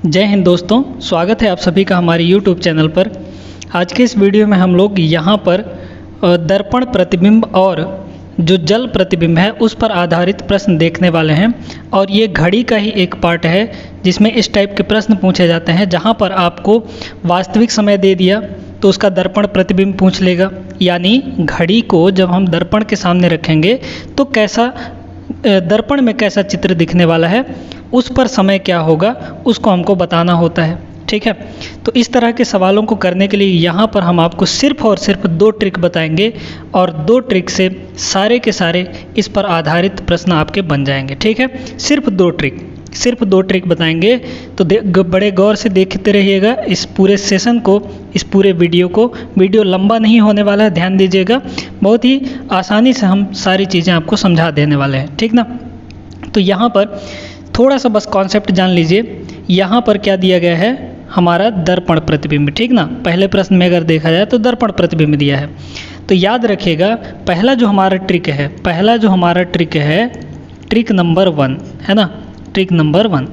जय हिंद दोस्तों, स्वागत है आप सभी का हमारे YouTube चैनल पर। आज के इस वीडियो में हम लोग यहाँ पर दर्पण प्रतिबिंब और जो जल प्रतिबिंब है उस पर आधारित प्रश्न देखने वाले हैं। और ये घड़ी का ही एक पार्ट है जिसमें इस टाइप के प्रश्न पूछे जाते हैं, जहाँ पर आपको वास्तविक समय दे दिया तो उसका दर्पण प्रतिबिंब पूछ लेगा। यानी घड़ी को जब हम दर्पण के सामने रखेंगे तो कैसा दर्पण में कैसा चित्र दिखने वाला है, उस पर समय क्या होगा उसको हमको बताना होता है। ठीक है, तो इस तरह के सवालों को करने के लिए यहाँ पर हम आपको सिर्फ और सिर्फ 2 ट्रिक बताएंगे और 2 ट्रिक से सारे के सारे इस पर आधारित प्रश्न आपके बन जाएंगे। ठीक है, सिर्फ 2 ट्रिक बताएंगे, तो बड़े गौर से देखते रहिएगा इस पूरे सेशन को, इस पूरे वीडियो को। वीडियो लंबा नहीं होने वाला है, ध्यान दीजिएगा। बहुत ही आसानी से हम सारी चीज़ें आपको समझा देने वाले हैं, ठीक ना। तो यहाँ पर थोड़ा सा बस कॉन्सेप्ट जान लीजिए। यहाँ पर क्या दिया गया है, हमारा दर्पण प्रतिबिंब, ठीक ना। पहले प्रश्न में अगर देखा जाए तो दर्पण प्रतिबिंब दिया है। तो याद रखिएगा, पहला जो हमारा ट्रिक है ट्रिक नंबर 1 है ना। ट्रिक नंबर 1,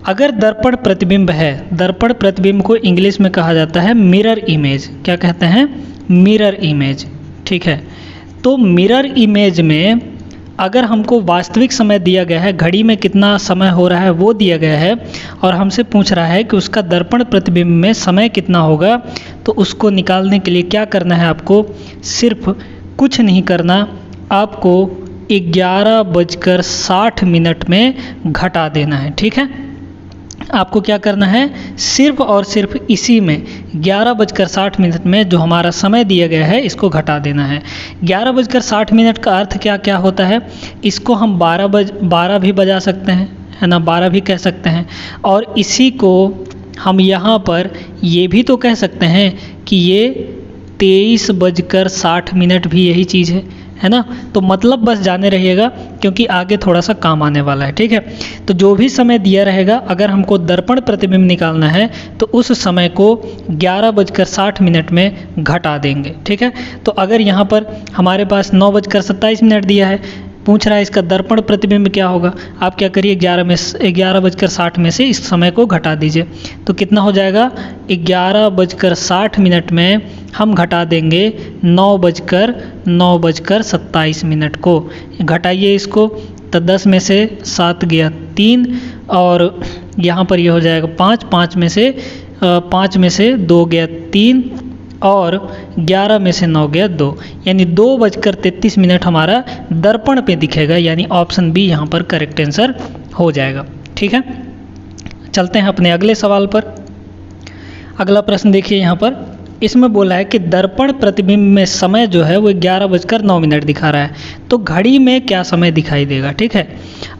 अगर दर्पण प्रतिबिंब है, दर्पण प्रतिबिंब को इंग्लिश में कहा जाता है मिरर इमेज। क्या कहते हैं? Mirror image. ठीक है, तो मिरर इमेज में अगर हमको वास्तविक समय दिया गया है, घड़ी में कितना समय हो रहा है वो दिया गया है, और हमसे पूछ रहा है कि उसका दर्पण प्रतिबिंब में समय कितना होगा, तो उसको निकालने के लिए क्या करना है आपको? सिर्फ कुछ नहीं करना, आपको 11:60 में घटा देना है। ठीक है, आपको क्या करना है? सिर्फ और सिर्फ इसी में 11:60 में जो हमारा समय दिया गया है इसको घटा देना है। 11:60 का अर्थ क्या क्या होता है? इसको हम 12 भी बजा सकते हैं, है ना, 12 भी कह सकते हैं। और इसी को हम यहाँ पर ये भी तो कह सकते हैं कि ये 23:60 भी यही चीज़ है ना। तो मतलब बस जाने रहिएगा, क्योंकि आगे थोड़ा सा काम आने वाला है। ठीक है, तो जो भी समय दिया रहेगा, अगर हमको दर्पण प्रतिबिंब निकालना है तो उस समय को 11:60 में घटा देंगे। ठीक है, तो अगर यहाँ पर हमारे पास 9:27 दिया है, पूछ रहा है इसका दर्पण प्रतिबिंब क्या होगा, आप क्या करिए 11:60 में से इस समय को घटा दीजिए। तो कितना हो जाएगा? 11:60 में हम घटा देंगे 9:27 को। घटाइए इसको, तो 10 में से 7 गया 3, और यहाँ पर ये हो जाएगा 5 में से 2 गया 3, और 11 में से 9 गया 2, यानी 2:33 हमारा दर्पण पे दिखेगा। यानी ऑप्शन बी यहाँ पर करेक्ट आंसर हो जाएगा। ठीक है, चलते हैं अपने अगले सवाल पर। अगला प्रश्न देखिए, यहाँ पर इसमें बोला है कि दर्पण प्रतिबिंब में समय जो है वो 11:09 दिखा रहा है, तो घड़ी में क्या समय दिखाई देगा। ठीक है,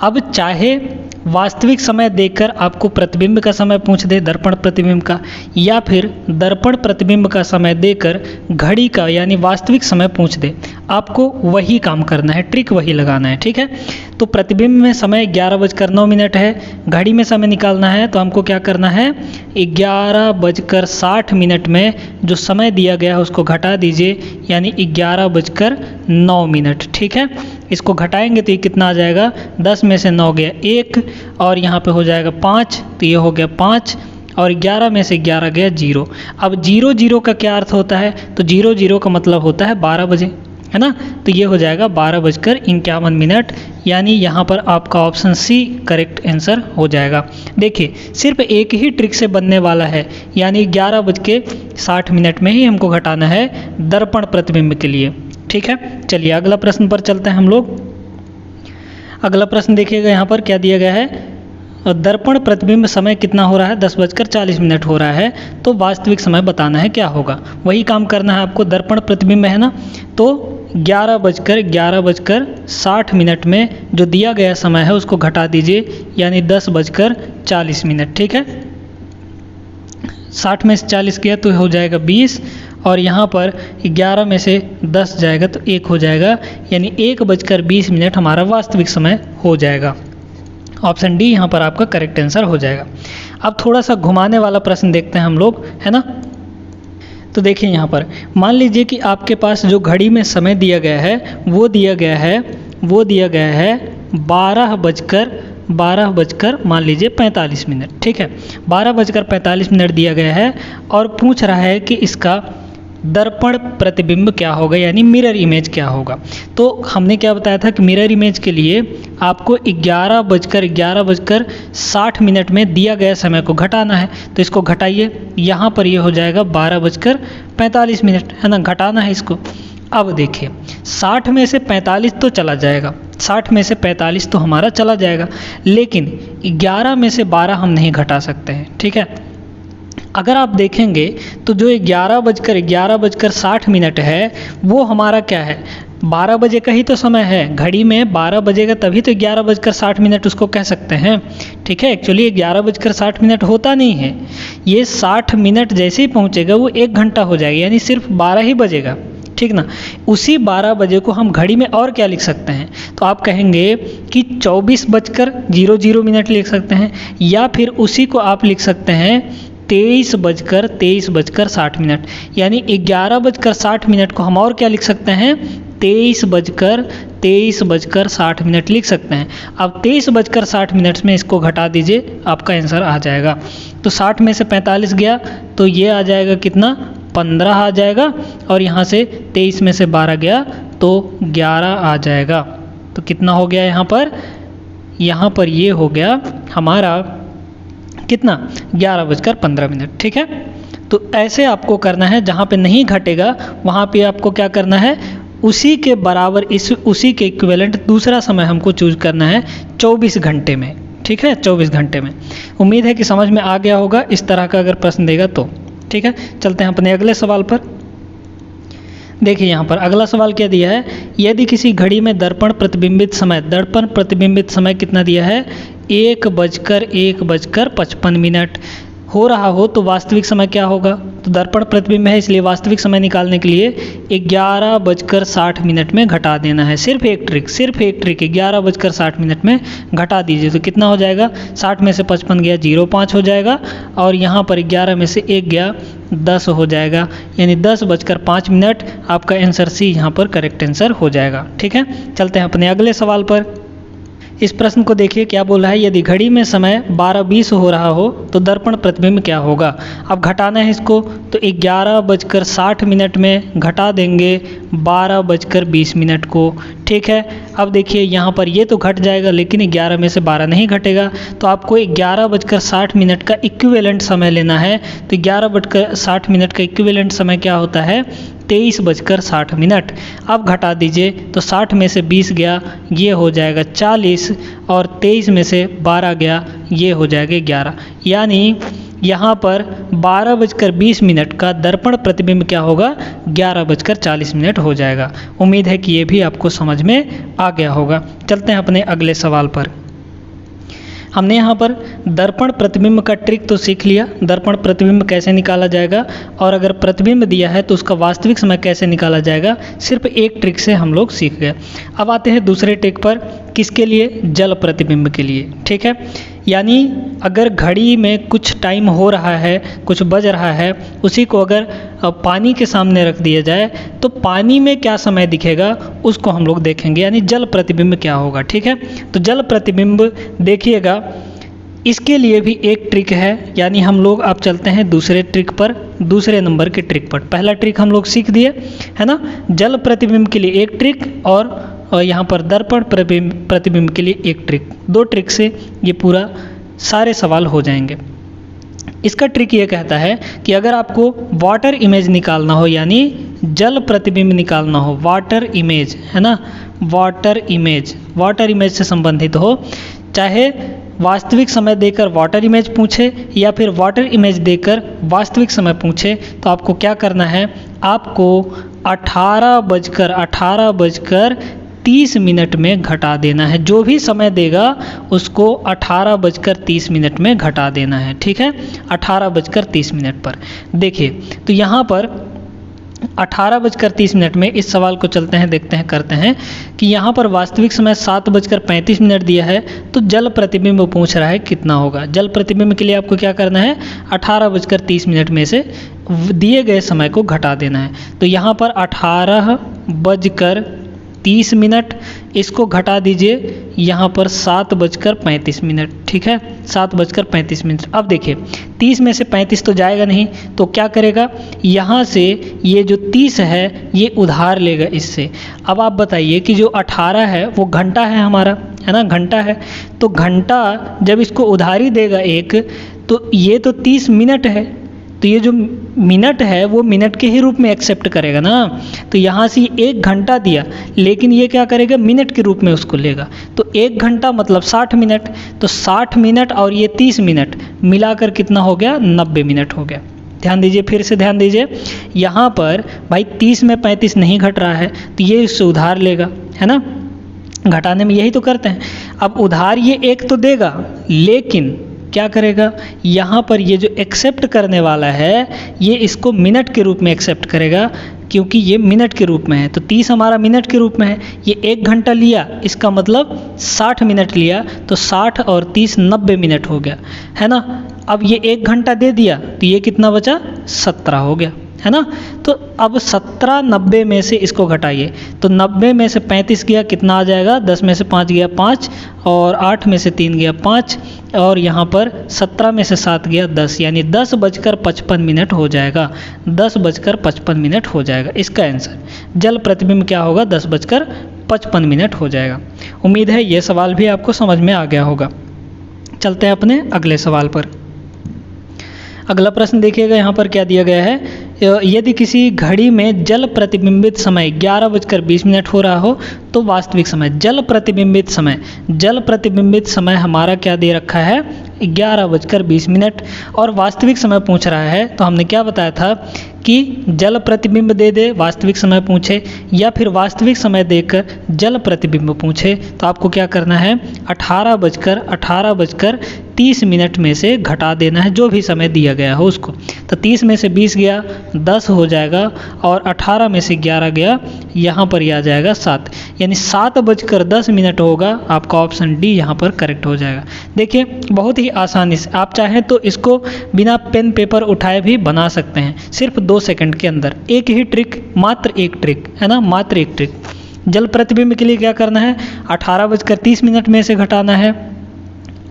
अब चाहे वास्तविक समय देकर आपको प्रतिबिंब का समय पूछ दे, दर्पण प्रतिबिंब का, या फिर दर्पण प्रतिबिंब का समय देकर घड़ी का यानी वास्तविक समय पूछ दे, आपको वही काम करना है, ट्रिक वही लगाना है। ठीक है, तो प्रतिबिंब में समय 11:09 है, घड़ी में समय निकालना है, तो हमको क्या करना है? 11:60 में जो समय दिया गया है उसको घटा दीजिए, यानी 11:09। ठीक है, इसको घटाएंगे तो ये कितना आ जाएगा? 10 में से 9 गया 1, और यहाँ पे हो जाएगा 5, तो ये हो गया 5, और 11 में से 11 गया 0। अब 0 का क्या अर्थ होता है? तो 0 का मतलब होता है 12 बजे, है ना। तो ये हो जाएगा 12:51, यानी यहाँ पर आपका ऑप्शन सी करेक्ट आंसर हो जाएगा। देखिए, सिर्फ एक ही ट्रिक से बनने वाला है, यानी 11:60 में ही हमको घटाना है दर्पण प्रतिबिंब के लिए। ठीक है, चलिए अगला प्रश्न पर चलते हैं हम लोग। अगला प्रश्न देखिएगा, यहाँ पर क्या दिया गया है? दर्पण प्रतिबिंब समय कितना हो रहा है? 10:40 हो रहा है, तो वास्तविक समय बताना है क्या होगा। वही काम करना है आपको, दर्पण प्रतिबिंब है ना, तो 11:60 में जो दिया गया समय है उसको घटा दीजिए, यानी 10:40। ठीक है, 60 में से 40 गया तो हो जाएगा 20, और यहाँ पर 11 में से 10 जाएगा तो 1 हो जाएगा, यानी 1:20 हमारा वास्तविक समय हो जाएगा। ऑप्शन डी यहाँ पर आपका करेक्ट आंसर हो जाएगा। अब थोड़ा सा घुमाने वाला प्रश्न देखते हैं हम लोग, है ना। तो देखिए, यहाँ पर मान लीजिए कि आपके पास जो घड़ी में समय दिया गया है वो दिया गया है 12:52 12 बजकर मान लीजिए 45 मिनट। ठीक है, 12 बजकर 45 मिनट दिया गया है और पूछ रहा है कि इसका दर्पण प्रतिबिंब क्या होगा, यानी मिरर इमेज क्या होगा। तो हमने क्या बताया था कि मिरर इमेज के लिए आपको 11 बजकर 60 मिनट में दिया गया समय को घटाना है। तो इसको घटाइए, यहाँ पर ये हो जाएगा 12 बजकर 45 मिनट, है ना, घटाना है इसको। अब देखिए 60 में से 45 तो चला जाएगा, 60 में से 45 तो हमारा चला जाएगा, लेकिन 11 में से 12 हम नहीं घटा सकते हैं। ठीक है, अगर आप देखेंगे तो जो 11 बजकर 60 मिनट है वो हमारा क्या है, 12 बजे का ही तो समय है। घड़ी में 12 बजेगा तभी तो 11 बजकर 60 मिनट उसको कह सकते हैं। ठीक है, एक्चुअली 11 बजकर 60 मिनट होता नहीं है, ये 60 मिनट जैसे ही पहुंचेगा वो 1 घंटा हो जाएगा, यानी सिर्फ 12 ही बजेगा। ठीक ना, उसी 12 बजे को हम घड़ी में और क्या लिख सकते हैं, तो आप कहेंगे कि 24 बजकर 00 मिनट लिख सकते हैं, या फिर उसी को आप लिख सकते हैं 23 बजकर 60 मिनट, यानी 11 बजकर 60 मिनट को हम और क्या लिख सकते हैं, 23 बजकर 60 मिनट लिख सकते हैं। अब 23 बजकर 60 मिनट में इसको घटा दीजिए, आपका आंसर आ जाएगा। तो 60 में से 45 गया तो ये आ जाएगा कितना, 15 आ जाएगा, और यहाँ से 23 में से 12 गया तो 11 आ जाएगा। तो कितना हो गया यहाँ पर ये हो गया हमारा कितना, 11 बजकर 15 मिनट। ठीक है, तो ऐसे आपको करना है, जहाँ पे नहीं घटेगा वहाँ पे आपको क्या करना है, उसी के बराबर उसी के इक्विवेलेंट दूसरा समय हमको चूज करना है 24 घंटे में। ठीक है, 24 घंटे में। उम्मीद है कि समझ में आ गया होगा इस तरह का अगर प्रश्न देगा तो। ठीक है, चलते हैं अपने अगले सवाल पर। देखिए यहाँ पर अगला सवाल क्या दिया है, यदि किसी घड़ी में दर्पण प्रतिबिंबित समय कितना दिया है, 1 बजकर 55 मिनट हो रहा हो तो वास्तविक समय क्या होगा। तो दर्पण प्रतिबिंब है इसलिए वास्तविक समय निकालने के लिए 11 बजकर 60 मिनट में घटा देना है। सिर्फ एक ट्रिक 11 बजकर 60 मिनट में घटा दीजिए तो कितना हो जाएगा, 60 में से 55 गया 05 हो जाएगा, और यहाँ पर 11 में से 1 गया 10 हो जाएगा, यानी 10 बजकर 5 मिनट। आपका आंसर सी यहाँ पर करेक्ट आंसर हो जाएगा। ठीक है, चलते हैं अपने अगले सवाल पर। इस प्रश्न को देखिए क्या बोला है, यदि घड़ी में समय 12:20 हो रहा हो तो दर्पण प्रतिबिंब क्या होगा। अब घटाना है इसको, तो 11 बजकर 60 मिनट में घटा देंगे 12 बजकर 20 मिनट को। ठीक है, अब देखिए यहाँ पर ये तो घट जाएगा, लेकिन 11 में से 12 नहीं घटेगा, तो आपको 11 बजकर 60 मिनट का इक्विवेलेंट समय लेना है। तो 11 बजकर 60 मिनट का इक्विवेलेंट समय क्या होता है, 23 बजकर 60 मिनट। अब घटा दीजिए तो 60 में से 20 गया, ये हो जाएगा 40, और 23 में से 12 गया, ये हो जाएगा 11। यानी यहाँ पर 12 बजकर 20 मिनट का दर्पण प्रतिबिंब क्या होगा, 11 बजकर 40 मिनट हो जाएगा। उम्मीद है कि ये भी आपको समझ में आ गया होगा। चलते हैं अपने अगले सवाल पर। हमने यहाँ पर दर्पण प्रतिबिंब का ट्रिक तो सीख लिया, दर्पण प्रतिबिंब कैसे निकाला जाएगा, और अगर प्रतिबिंब दिया है तो उसका वास्तविक समय कैसे निकाला जाएगा, सिर्फ एक ट्रिक से हम लोग सीख गए। अब आते हैं दूसरे ट्रिक पर, किसके लिए, जल प्रतिबिंब के लिए। ठीक है, यानी अगर घड़ी में कुछ टाइम हो रहा है, कुछ बज रहा है, उसी को अगर पानी के सामने रख दिया जाए तो पानी में क्या समय दिखेगा उसको हम लोग देखेंगे, यानी जल प्रतिबिंब क्या होगा। ठीक है, तो जल प्रतिबिंब देखिएगा, इसके लिए भी एक ट्रिक है, यानी हम लोग अब चलते हैं दूसरे ट्रिक पर, दूसरे नंबर के ट्रिक पर। पहला ट्रिक हम लोग सीख दिए है ना, जल प्रतिबिंब के लिए एक ट्रिक, और यहाँ पर दर्पण प्रतिबिंब के लिए एक ट्रिक। 2 ट्रिक से ये पूरा सारे सवाल हो जाएंगे। इसका ट्रिक ये कहता है कि अगर आपको वाटर इमेज निकालना हो, यानी जल प्रतिबिंब निकालना हो, वाटर इमेज है ना, वाटर इमेज से संबंधित हो, चाहे वास्तविक समय देकर वाटर इमेज पूछे या फिर वाटर इमेज देकर वास्तविक समय पूछे, तो आपको क्या करना है, आपको 18 बजकर 30 मिनट में घटा देना है। जो भी समय देगा उसको 18 बजकर 30 मिनट में घटा देना है। ठीक है, 18 बजकर 30 मिनट पर। देखिए तो यहाँ पर 18 बजकर 30 मिनट में इस सवाल को चलते हैं, देखते हैं, करते हैं कि यहाँ पर वास्तविक समय 7 बजकर 35 मिनट दिया है, तो जल प्रतिबिंब पूछ रहा है कितना होगा। जल प्रतिबिंब के लिए आपको क्या करना है, 18 बजकर 30 मिनट में से दिए गए समय को घटा देना है। तो यहाँ पर 18 बजकर 30 मिनट, इसको घटा दीजिए यहाँ पर 7:35। ठीक है, 7:35। अब देखिए 30 में से 35 तो जाएगा नहीं, तो क्या करेगा, यहाँ से ये जो 30 है ये उधार लेगा इससे। अब आप बताइए कि जो 18 है वो घंटा है हमारा, है ना, घंटा है। तो घंटा जब इसको उधारी देगा एक, तो ये तो 30 मिनट है, तो ये जो मिनट है वो मिनट के ही रूप में एक्सेप्ट करेगा ना। तो यहाँ से 1 घंटा दिया, लेकिन ये क्या करेगा, मिनट के रूप में उसको लेगा। तो 1 घंटा मतलब 60 मिनट, तो 60 मिनट और ये 30 मिनट मिलाकर कितना हो गया, 90 मिनट हो गया। ध्यान दीजिए, फिर से ध्यान दीजिए, यहाँ पर भाई 30 में 35 नहीं घट रहा है, तो ये इससे उधार लेगा, है ना, घटाने में यही तो करते हैं। अब उधार ये एक तो देगा, लेकिन क्या करेगा, यहाँ पर ये जो एक्सेप्ट करने वाला है ये इसको मिनट के रूप में एक्सेप्ट करेगा, क्योंकि ये मिनट के रूप में है। तो 30 हमारा मिनट के रूप में है, ये 1 घंटा लिया, इसका मतलब 60 मिनट लिया, तो 60 और 30 90 मिनट हो गया, है ना। अब ये 1 घंटा दे दिया, तो ये कितना बचा, 17 हो गया, है ना। तो अब 17 90 में से इसको घटाइए, तो 90 में से 35 गया, कितना आ जाएगा, 10 में से 5 गया 5, और 8 में से 3 गया 5, और यहाँ पर 17 में से 7 गया 10, यानी 10:55 हो जाएगा, 10:55 हो जाएगा। इसका आंसर जल प्रतिबिंब क्या होगा, 10:55 हो जाएगा। उम्मीद है ये सवाल भी आपको समझ में आ गया होगा। चलते हैं अपने अगले सवाल पर। अगला प्रश्न देखिएगा, यहाँ पर क्या दिया गया है, यदि किसी घड़ी में जल प्रतिबिंबित समय 11:20 हो रहा हो तो वास्तविक समय, जल प्रतिबिंबित समय हमारा क्या दे रखा है, 11:20, और वास्तविक समय पूछ रहा है। तो हमने क्या बताया था कि जल प्रतिबिंब दे दे वास्तविक समय पूछे, या फिर वास्तविक समय देकर जल प्रतिबिंब पूछे, तो आपको क्या करना है, 18:30 में से घटा देना है जो भी समय दिया गया हो उसको। तो 30 में से 20 गया 10 हो जाएगा, और 18 में से 11 गया, यहाँ पर यह आ जाएगा 7, यानी 7:10 होगा। आपका ऑप्शन डी यहाँ पर करेक्ट हो जाएगा। देखिए बहुत ही आसानी से, आप चाहें तो इसको बिना पेन पेपर उठाए भी बना सकते हैं, सिर्फ 2 सेकंड के अंदर। एक ही ट्रिक, मात्र एक ट्रिक, है ना, मात्र एक ट्रिक। जल प्रतिबिंब के लिए क्या करना है, 18:30 में से घटाना है,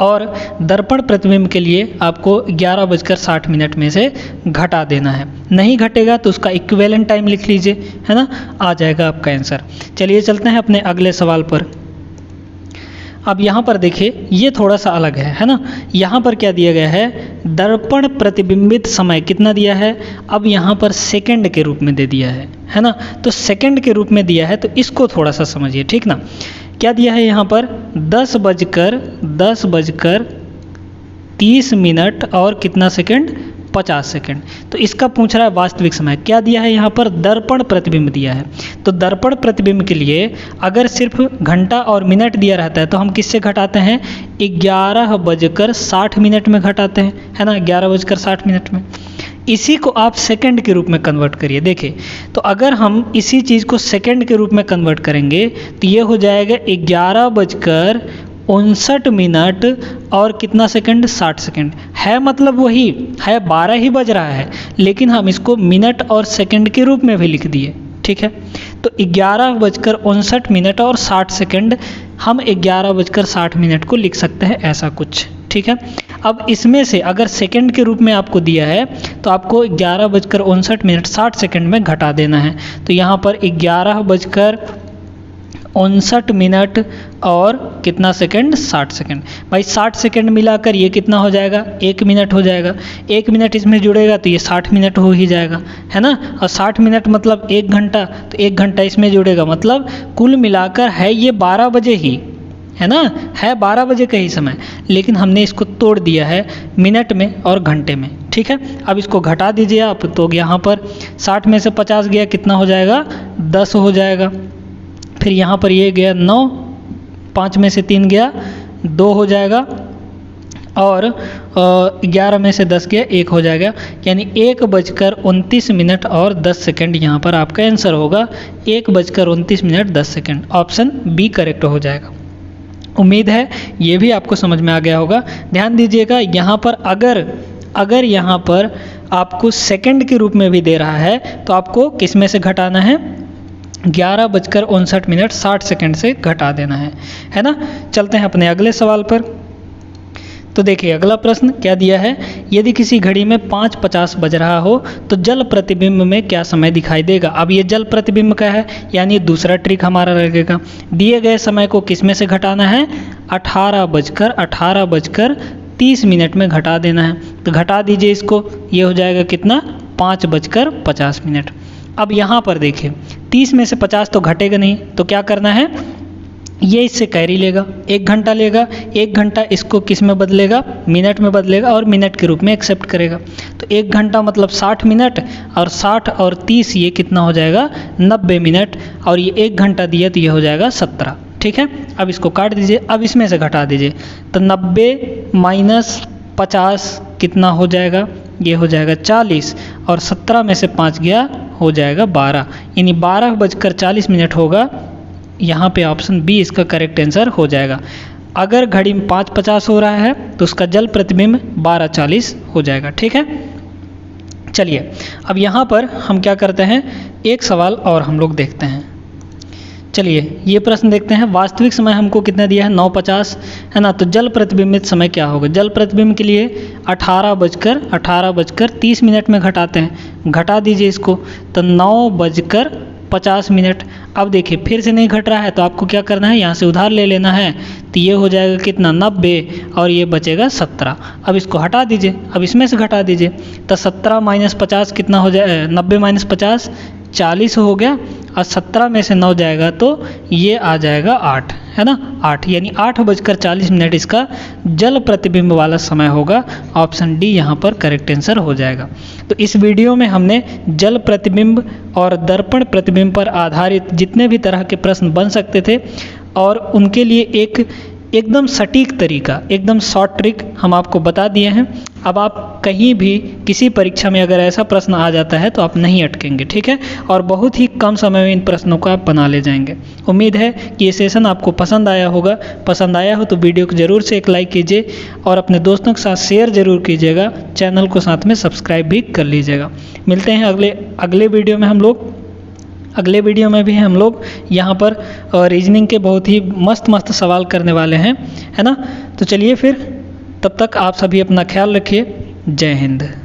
और दर्पण प्रतिबिंब के लिए आपको 11:60 में से घटा देना है। नहीं घटेगा तो उसका इक्विवेलेंट टाइम लिख लीजिए, है ना, आ जाएगा आपका आंसर। चलिए चलते हैं अपने अगले सवाल पर। अब यहाँ पर देखिए ये थोड़ा सा अलग है ना। यहाँ पर क्या दिया गया है, दर्पण प्रतिबिंबित समय कितना दिया है, अब यहाँ पर सेकंड के रूप में दे दिया है ना। तो सेकंड के रूप में दिया है, तो इसको थोड़ा सा समझिए, ठीक ना। क्या दिया है यहाँ पर, 10:30 और कितना सेकंड, 50 सेकंड। तो इसका पूछ रहा है वास्तविक समय। क्या दिया है यहाँ पर, दर्पण प्रतिबिंब दिया है। तो दर्पण प्रतिबिंब के लिए अगर सिर्फ घंटा और मिनट दिया रहता है तो हम किससे घटाते हैं, 11:60 में घटाते हैं, है ना, 11:60 में। इसी को आप सेकंड के रूप में कन्वर्ट करिए। देखिए तो अगर हम इसी चीज़ को सेकंड के रूप में कन्वर्ट करेंगे तो ये हो जाएगा 11:59 और कितना सेकंड, 60 सेकंड है, मतलब वही है, 12 ही बज रहा है, लेकिन हम इसको मिनट और सेकंड के रूप में भी लिख दिए, ठीक है। तो 11:59 और 60 सेकंड, हम 11:60 को लिख सकते हैं, ऐसा कुछ, ठीक है। अब इसमें से अगर सेकंड के रूप में आपको दिया है तो आपको 11:59 60 सेकंड में घटा देना है। तो यहाँ पर 11:59 और कितना सेकंड, 60 सेकंड। भाई 60 सेकंड मिलाकर ये कितना हो जाएगा, 1 मिनट हो जाएगा। 1 मिनट इसमें जुड़ेगा तो ये 60 मिनट हो ही जाएगा, है ना। और 60 मिनट मतलब 1 घंटा, तो 1 घंटा इसमें जुड़ेगा, मतलब कुल मिलाकर है ये 12 बजे ही, है ना, है 12 बजे का ही समय, लेकिन हमने इसको तोड़ दिया है मिनट में और घंटे में, ठीक है। अब इसको घटा दीजिए आप, तो यहाँ पर 60 में से 50 गया, कितना हो जाएगा, 10 हो जाएगा। फिर यहाँ पर ये गया 9, 5 में से 3 गया 2 हो जाएगा, और 11 में से 10 गया 1 हो जाएगा, यानी 1:29 और 10 सेकंड यहाँ पर आपका आंसर होगा। 1:29 10 ऑप्शन बी करेक्ट हो जाएगा। उम्मीद है ये भी आपको समझ में आ गया होगा। ध्यान दीजिएगा, यहाँ पर अगर यहाँ पर आपको सेकंड के रूप में भी दे रहा है तो आपको किस में से घटाना है, 11:59:60 से घटा देना है ना। चलते हैं अपने अगले सवाल पर। तो देखिए अगला प्रश्न क्या दिया है, यदि किसी घड़ी में 5:50 बज रहा हो तो जल प्रतिबिंब में क्या समय दिखाई देगा। अब ये जल प्रतिबिंब का है, यानी दूसरा ट्रिक हमारा लगेगा। दिए गए समय को किस में से घटाना है, 18:30 में घटा देना है। तो घटा दीजिए इसको, ये हो जाएगा कितना, 5:50। अब यहाँ पर देखिए 30 में से 50 तो घटेगा नहीं, तो क्या करना है, ये इससे कैरी लेगा, 1 घंटा लेगा, 1 घंटा इसको किस में बदलेगा, मिनट में बदलेगा और मिनट के रूप में एक्सेप्ट करेगा। तो 1 घंटा मतलब 60 मिनट, और 60 और 30 ये कितना हो जाएगा, 90 मिनट, और ये 1 घंटा दिया तो ये हो जाएगा 17। ठीक है, अब इसको काट दीजिए, अब इसमें से घटा दीजिए। तो 90 - 50 कितना हो जाएगा, ये हो जाएगा 40, और 17 में से 5 गया, हो जाएगा 12, यानी 12:40 होगा। यहाँ पे ऑप्शन बी इसका करेक्ट आंसर हो जाएगा। अगर घड़ी में 5:50 हो रहा है तो उसका जल प्रतिबिंब 12:40 हो जाएगा। ठीक है, चलिए अब यहाँ पर हम क्या करते हैं, एक सवाल और हम लोग देखते हैं। चलिए ये प्रश्न देखते हैं। वास्तविक समय हमको कितना दिया है, 9:50 है ना। तो जल प्रतिबिंबित समय क्या होगा, जल प्रतिबिंब के लिए 18:30 में घटाते हैं, घटा दीजिए इसको, तो 9:50। अब देखिए फिर से नहीं घट रहा है, तो आपको क्या करना है, यहाँ से उधार ले लेना है। तो ये हो जाएगा कितना, 90, और ये बचेगा 17। अब इसको हटा दीजिए, अब इसमें से घटा दीजिए, तो 17 - 50 कितना हो जाए, 90 - 50 40 हो गया, और 17 में से 9 जाएगा तो ये आ जाएगा 8, है ना, 8, यानी 8:40 इसका जल प्रतिबिंब वाला समय होगा। ऑप्शन डी यहाँ पर करेक्ट आंसर हो जाएगा। तो इस वीडियो में हमने जल प्रतिबिंब और दर्पण प्रतिबिंब पर आधारित जितने भी तरह के प्रश्न बन सकते थे, और उनके लिए एकदम सटीक तरीका, एकदम शॉर्ट ट्रिक हम आपको बता दिए हैं। अब आप कहीं भी किसी परीक्षा में अगर ऐसा प्रश्न आ जाता है तो आप नहीं अटकेंगे। ठीक है, और बहुत ही कम समय में इन प्रश्नों को आप बना ले जाएंगे। उम्मीद है कि ये सेशन आपको पसंद आया होगा। पसंद आया हो तो वीडियो को ज़रूर से एक लाइक कीजिए, और अपने दोस्तों के साथ शेयर ज़रूर कीजिएगा। चैनल को साथ में सब्सक्राइब भी कर लीजिएगा। मिलते हैं अगले वीडियो में। अगले वीडियो में भी हम लोग यहाँ पर रीजनिंग के बहुत ही मस्त सवाल करने वाले हैं, है ना। तो चलिए फिर, तब तक आप सभी अपना ख्याल रखिए। जय हिंद।